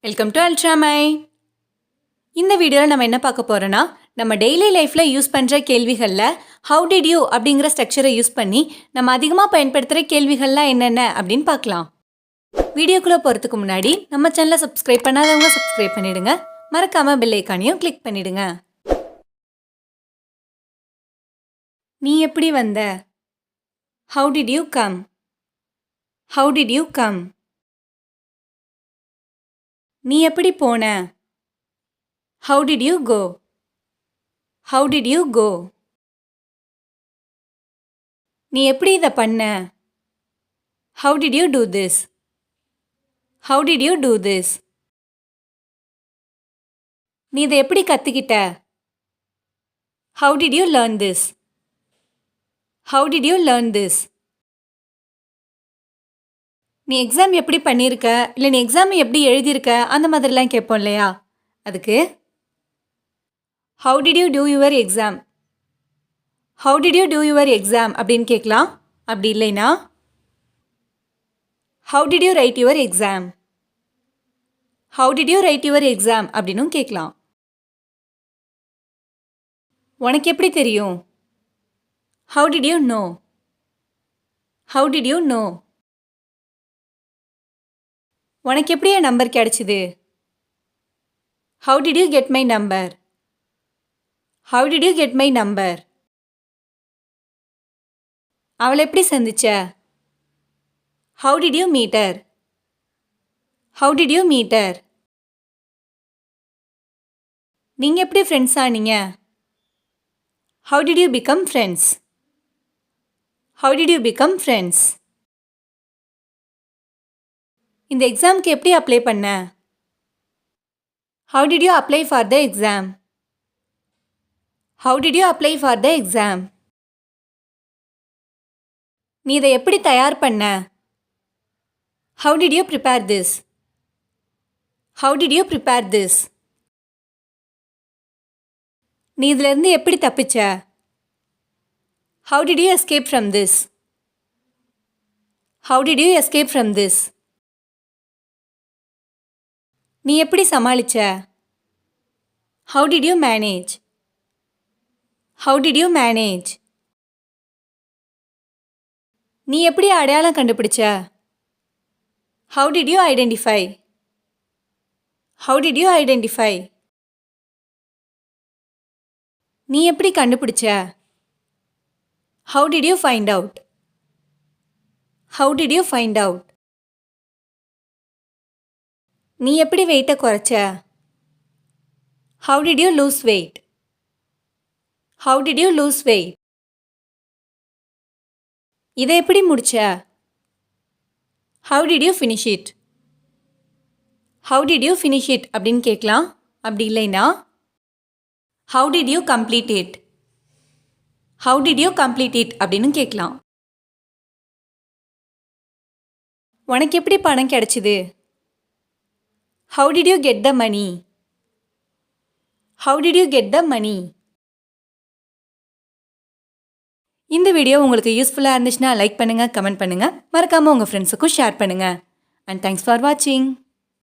Welcome to Ultramind. இந்த வீடியோவில் நம்ம என்ன பார்க்க போகிறோன்னா நம்ம டெய்லி லைஃப்பில் யூஸ் பண்ணுற கேள்விகளில் ஹவு டிட் யூ அப்படிங்கிற ஸ்ட்ரக்சரை யூஸ் பண்ணி நம்ம அதிகமாக பயன்படுத்துகிற கேள்விகள்லாம் என்னென்ன அப்படின்னு பார்க்கலாம். வீடியோக்குள்ளே போகிறதுக்கு முன்னாடி நம்ம சேனலை சப்ஸ்கிரைப் பண்ணாதவங்க சப்ஸ்கிரைப் பண்ணிவிடுங்க. மறக்காமல் பெல் ஐக்கானையும் கிளிக் பண்ணிவிடுங்க. நீ எப்படி வந்த? How did you come? How did you come? நீ எப்படி போன? How did you go? How did you go? நீ எப்படி இதை பண்ண? How did you do this? How did you do this? நீ இதை எப்படி கத்துக்கிட்ட? How did you learn this? How did you learn this? நீ எக்ஸாம் எப்படி பண்ணியிருக்க இல்லை நீ எக்ஸாம் எப்படி எழுதியிருக்க அந்த மாதிரிலாம் கேட்போம் இல்லையா? அதுக்கு How did you do your exam? How did you do your exam அப்படின்னு கேட்கலாம். அப்படி இல்லைனா How did you write your exam? How did you write your exam அப்படின்னும் கேட்கலாம். உனக்கு எப்படி தெரியும்? How did you know? How did you know? உனக்கு எப்படி என் நம்பர் கிடைச்சிது? How did you get my number? How did you get my number? அவளை எப்படி சந்திச்ச? How did you meet her? How did you meet her? நீங்க எப்படி friends ஆனீங்க? How did you become friends? How did you become friends? இந்த எக்ஸாம்க்கு எப்படி apply பண்ண? How did you apply for the exam? How did you apply for the exam? நீ இதை எப்படி தயார் பண்ண? How did you prepare this? How did you prepare this? நீ இதிலிருந்து எப்படி தப்பிச்ச? How did you escape from this? How did you escape from this? நீ எப்படி சமாளிச்ச? How did you manage? How did you manage? நீ எப்படி அடையாளம் கண்டுபிடிச்ச? How did you identify? How did you identify? நீ எப்படி கண்டுபிடிச்ச? How did you find out? How did you find out? நீ எப்படி வெயிட்டை குறைச்ச? How did you lose weight? How did you lose weight? இதை எப்படி முடிச்ச? How did you finish it? How did you finish it அப்படின்னு கேட்கலாம். அப்படி இல்லைனா How did you complete it? How did you complete it அப்படின்னு கேட்கலாம். உனக்கு எப்படி பணம் கிடைச்சிது? How did you get the money? How did you get the money? இந்த வீடியோ உங்களுக்கு யூஸ்ஃபுல்லாக இருந்துச்சுன்னா லைக் பண்ணுங்கள், கமெண்ட் பண்ணுங்கள், மறக்காமல் உங்கள் ஃப்ரெண்ட்ஸுக்கும் ஷேர் பண்ணுங்கள். அண்ட் தேங்க்ஸ் ஃபார் வாட்சிங்.